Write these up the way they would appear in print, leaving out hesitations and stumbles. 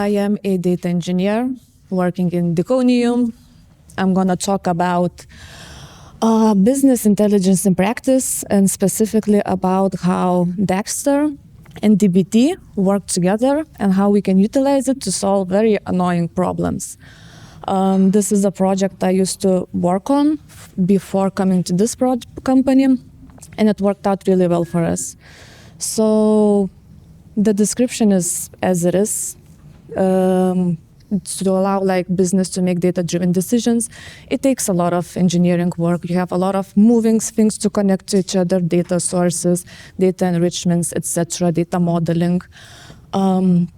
I am a data engineer working in Diconium. I'm going to talk about business intelligence in practice, and specifically about how Dagster and DBT work together and how we can utilize it to solve very annoying problems. This is a project I used to work on before coming to this company, and it worked out really well for us. So the description is as it is. To allow business to make data-driven decisions, it takes a lot of engineering work. You have a lot of moving things to connect to each other, data sources, data enrichments, etc., data modeling. And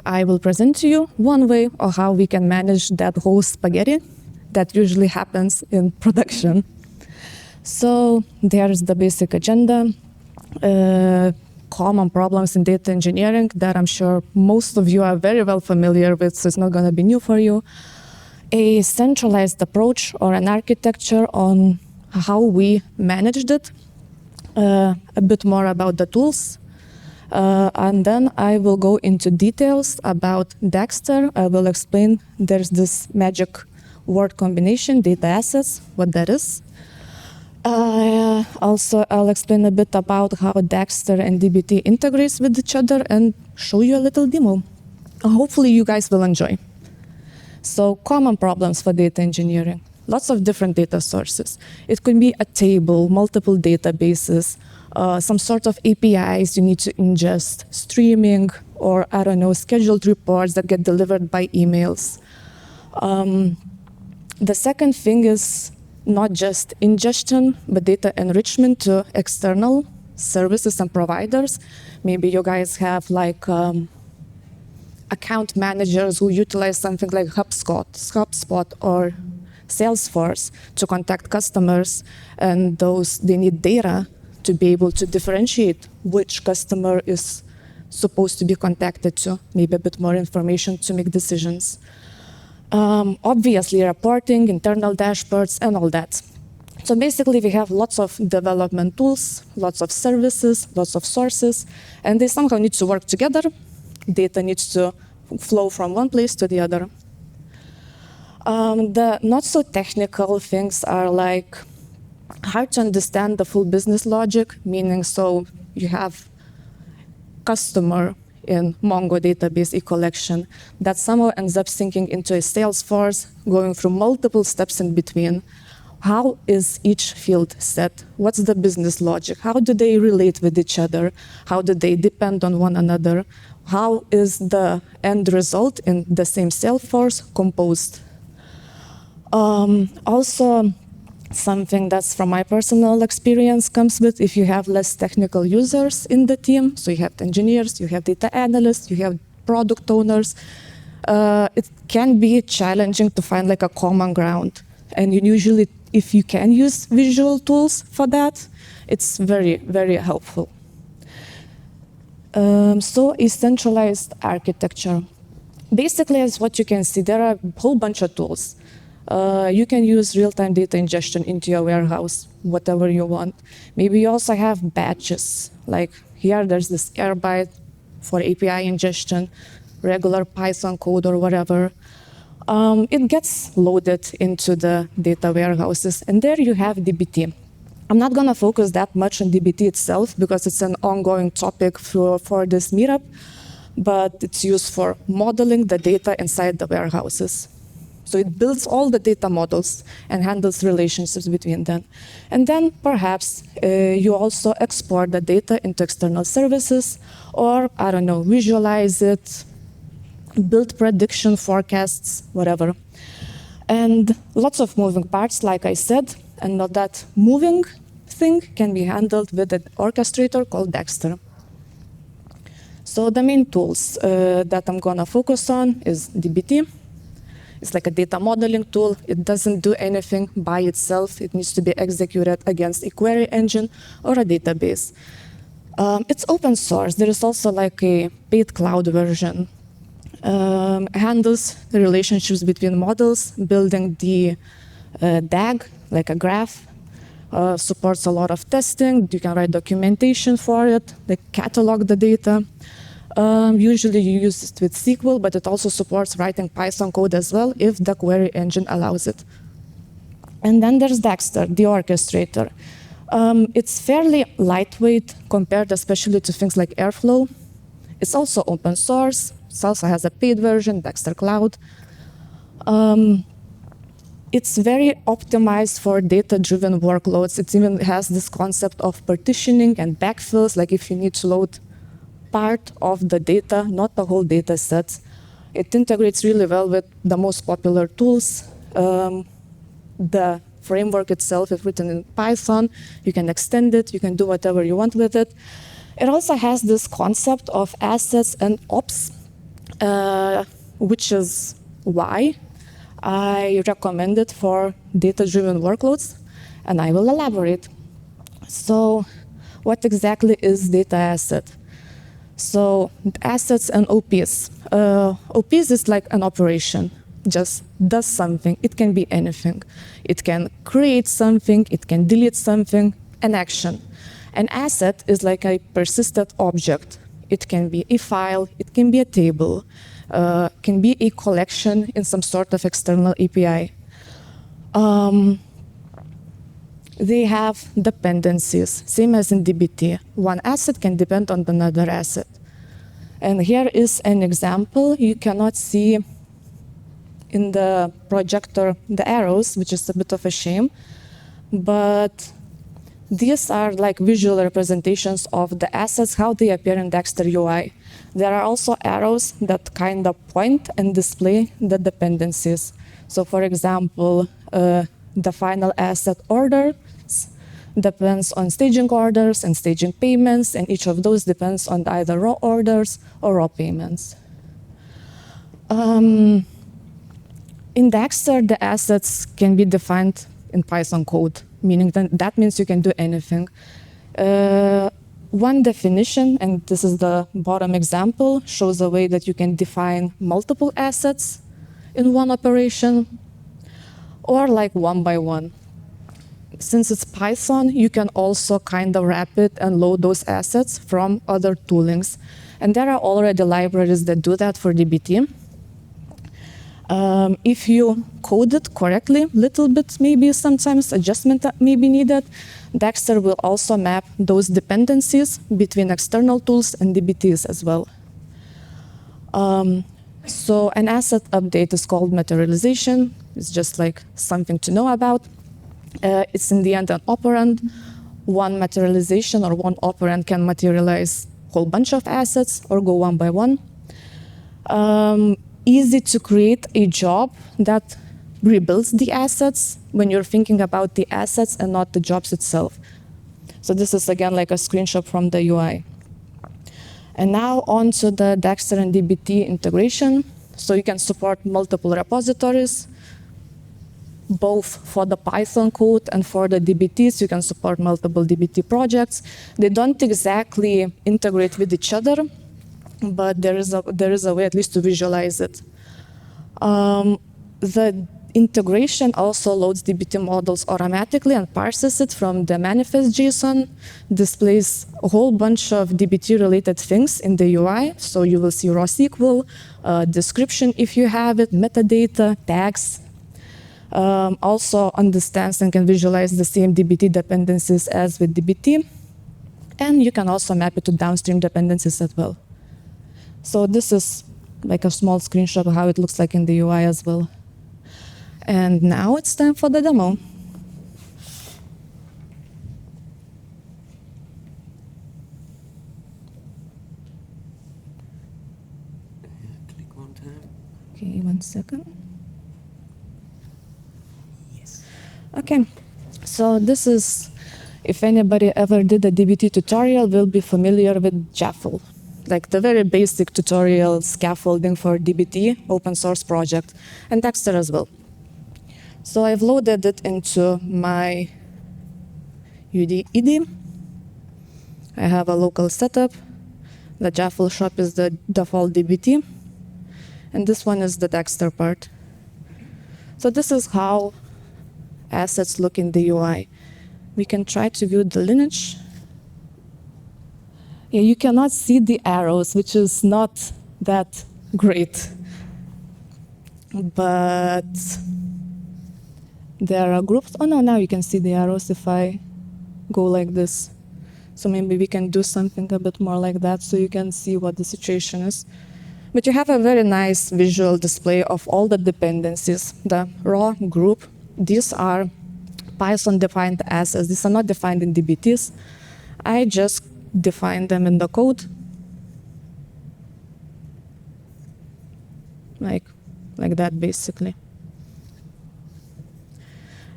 I will present to you one way of how we can manage that whole spaghetti that usually happens in production. So there's the basic agenda. Common problems in data engineering that I'm sure most of you are very well familiar with, so it's not going to be new for you. A centralized approach or an architecture on how we managed it. A bit more about the tools. And then I will go into details about Dagster. I will explain there's this magic word combination, data assets, what that is. Also, I'll explain a bit about how Dagster and DBT integrates with each other and show you a little demo. Hopefully you guys will enjoy. So, common problems for data engineering. Lots of different data sources. It could be a table, multiple databases, some sort of APIs you need to ingest, streaming, or I don't know, scheduled reports that get delivered by emails. The second thing is not just ingestion, but data enrichment to external services and providers. Maybe you guys have account managers who utilize something like HubSpot or Salesforce to contact customers, and they need data to be able to differentiate which customer is supposed to be contacted to, maybe a bit more information to make decisions. Obviously reporting, internal dashboards, and all that. So basically we have lots of development tools, lots of services, lots of sources, and they somehow need to work together. Data needs to flow from one place to the other. The not so technical things are hard to understand the full business logic, meaning so you have customer in Mongo database e-collection that somehow ends up syncing into a Salesforce, going through multiple steps in between. How is each field set? What's the business logic? How do they relate with each other? How do they depend on one another? How is the end result in the same Salesforce composed? Also, something that's from my personal experience comes with if you have less technical users in the team. So you have engineers, you have data analysts, you have product owners. It can be challenging to find a common ground. And usually, if you can use visual tools for that, it's very, very helpful. So a centralized architecture. Basically, as what you can see, there are a whole bunch of tools. You can use real-time data ingestion into your warehouse, whatever you want. Maybe you also have batches. Here, there's this Airbyte for API ingestion, regular Python code or whatever. It gets loaded into the data warehouses, and there you have DBT. I'm not going to focus that much on DBT itself because it's an ongoing topic for this meetup, but it's used for modeling the data inside the warehouses. So it builds all the data models and handles relationships between them. And then perhaps you also export the data into external services, or, I don't know, visualize it, build prediction forecasts, whatever. And lots of moving parts, like I said, and not that moving thing can be handled with an orchestrator called Dagster. So the main tools that I'm going to focus on is DBT. It's like a data modeling tool. It doesn't do anything by itself. It needs to be executed against a query engine or a database. It's open source. There is also a paid cloud version. Handles the relationships between models, building the DAG, like a graph, supports a lot of testing. You can write documentation for it, catalog the data. Usually you use it with SQL, but it also supports writing Python code as well if the query engine allows it. And then there's Dagster, the orchestrator. It's fairly lightweight compared especially to things like Airflow. It's also open source. It also has a paid version, Dagster Cloud. It's very optimized for data-driven workloads. It even has this concept of partitioning and backfills, like if you need to load part of the data, not the whole data set. It integrates really well with the most popular tools. The framework itself is written in Python. You can extend it. You can do whatever you want with it. It also has this concept of assets and ops, which is why I recommend it for data-driven workloads, and I will elaborate. So what exactly is data asset? So assets and OPs. OPs is like an operation, just does something. It can be anything. It can create something, it can delete something, an action. An asset is like a persistent object. It can be a file, it can be a table, can be a collection in some sort of external API. They have dependencies, same as in DBT. One asset can depend on another asset. And here is an example. You cannot see in the projector the arrows, which is a bit of a shame, but these are like visual representations of the assets, how they appear in Dagster UI. There are also arrows that kind of point and display the dependencies. So for example, the final asset orders depends on staging orders and staging payments, and each of those depends on either raw orders or raw payments. In Dagster, the assets can be defined in Python code, meaning that means you can do anything. One definition, and this is the bottom example, shows a way that you can define multiple assets in one operation, or like one by one. Since it's Python, you can also kind of wrap it and load those assets from other toolings. And there are already libraries that do that for DBT. If you code it correctly, little bit maybe sometimes adjustment may be needed, Dagster will also map those dependencies between external tools and DBTs as well. So an asset update is called materialization. It's just like something to know about. It's in the end an operand. One materialization or one operand can materialize a whole bunch of assets or go one by one. Easy to create a job that rebuilds the assets when you're thinking about the assets and not the jobs itself. So this is again like a screenshot from the UI. And now on to the Dagster and DBT integration. So you can support multiple repositories, both for the Python code and for the DBTs. You can support multiple DBT projects. They don't exactly integrate with each other, but there is a way at least to visualize it. The integration also loads DBT models automatically and parses it from the manifest JSON, displays a whole bunch of DBT-related things in the UI. So you will see raw SQL, description if you have it, metadata, tags. Also understands and can visualize the same DBT dependencies as with DBT. And you can also map it to downstream dependencies as well. So this is like a small screenshot of how it looks like in the UI as well. And now it's time for the demo. Click one time. Okay, 1 second. Yes. Okay, so this is, if anybody ever did a DBT tutorial, will be familiar with Jaffle, like the very basic tutorial scaffolding for DBT, open source project, and Dagster as well. So I've loaded it into my UD-IDE. I have a local setup. The Jaffle shop is the default DBT. And this one is the Dagster part. So this is how assets look in the UI. We can try to view the lineage. Yeah, you cannot see the arrows, which is not that great. But there are groups. Oh no, now you can see the arrows if I go like this. So maybe we can do something a bit more like that so you can see what the situation is. But you have a very nice visual display of all the dependencies. The raw group, these are Python defined assets. These are not defined in DBTs. I just define them in the code. Like that, basically.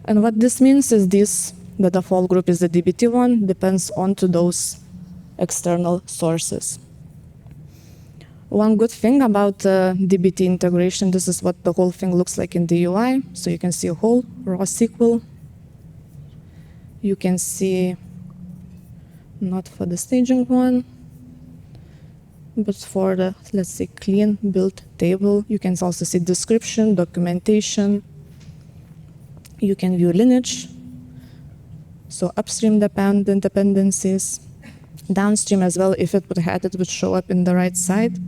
And what this means is the default group is the DBT one, depends onto those external sources. One good thing about DBT integration, this is what the whole thing looks like in the UI. So you can see a whole raw SQL. You can see, not for the staging one, but for the, let's say, clean build table, you can also see description, documentation. You can view lineage, so upstream dependencies, downstream as well. If it would have, it would show up in the right side.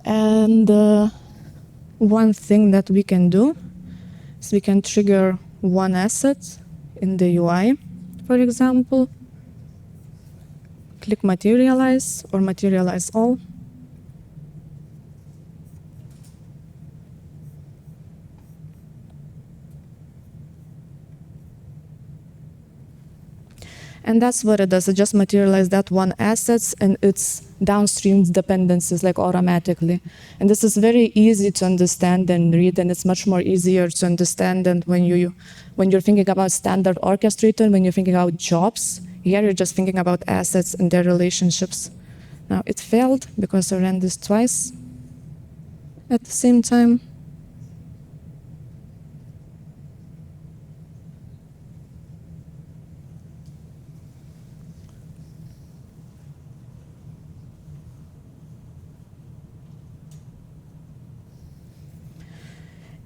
And one thing that we can do is we can trigger one asset in the UI, for example. Click materialize or materialize all. And that's what it does. It just materializes that one asset and its downstream dependencies like automatically. And this is very easy to understand and read, and it's much more easier to understand than when you're thinking about standard orchestrator, when you're thinking about jobs. Here you're just thinking about assets and their relationships. Now it failed because I ran this twice at the same time.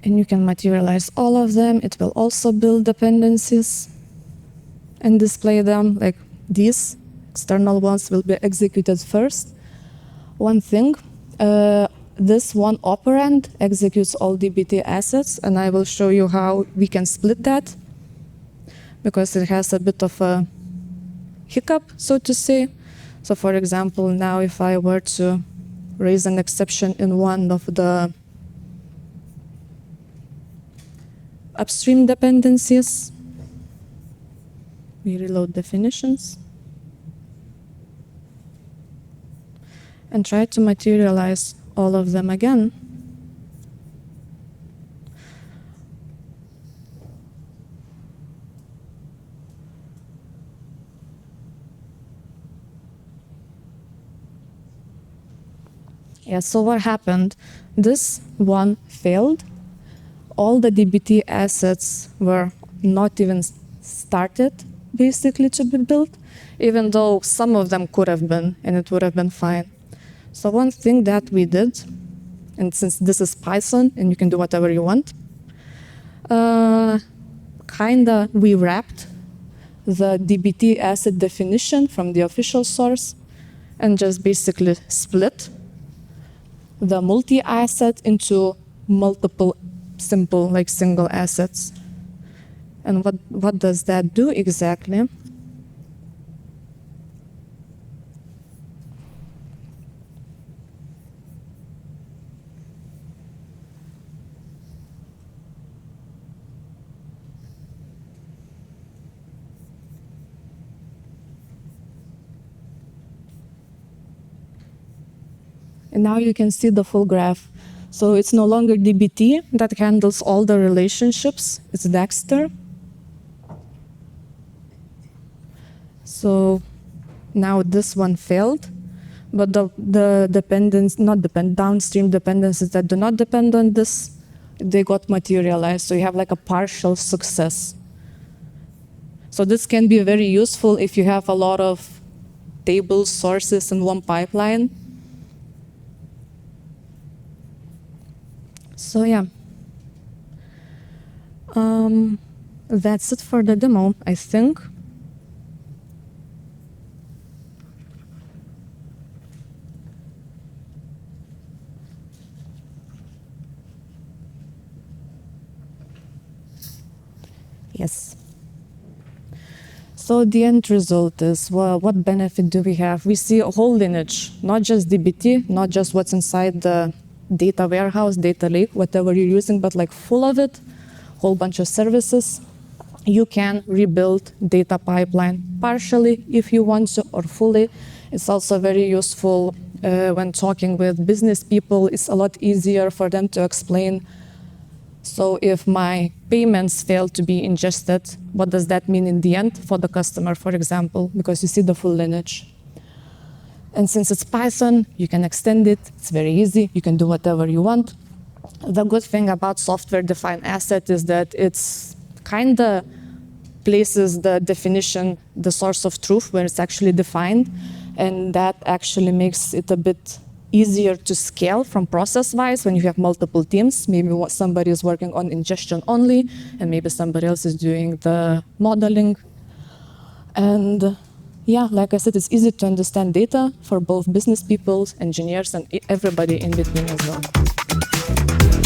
And you can materialize all of them. It will also build dependencies and display them. Like these external ones will be executed first. One thing, this one operand executes all DBT assets, and I will show you how we can split that because it has a bit of a hiccup, so to say. So for example, now if I were to raise an exception in one of the upstream dependencies, we reload definitions and try to materialize all of them again. Yeah, so what happened? This one failed. All the DBT assets were not even started, basically, to be built, even though some of them could have been, and it would have been fine. So one thing that we did, and since this is Python, and you can do whatever you want, we wrapped the DBT asset definition from the official source and just basically split the multi-asset into multiple simple, like single assets. And what does that do exactly? And now you can see the full graph. So it's no longer DBT that handles all the relationships, it's Dagster. So now this one failed, but the downstream dependencies that do not depend on this, they got materialized. So you have like a partial success. So this can be very useful if you have a lot of table sources in one pipeline. So yeah, that's it for the demo, I think. So the end result is, well, what benefit do we have? We see a whole lineage, not just DBT, not just what's inside the data warehouse, data lake, whatever you're using, but like full of it, whole bunch of services. You can rebuild data pipeline partially if you want to, or fully. It's also very useful when talking with business people. It's a lot easier for them to explain. So if my payments fail to be ingested, what does that mean in the end for the customer, for example, because you see the full lineage. And since it's Python, you can extend it. It's very easy. You can do whatever you want. The good thing about software-defined asset is that it's kind of places the definition, the source of truth, where it's actually defined. And that actually makes it a bit easier to scale from process-wise when you have multiple teams. Maybe somebody is working on ingestion only, and maybe somebody else is doing the modeling. And yeah, like I said, it's easy to understand data for both business people, engineers, and everybody in between as well.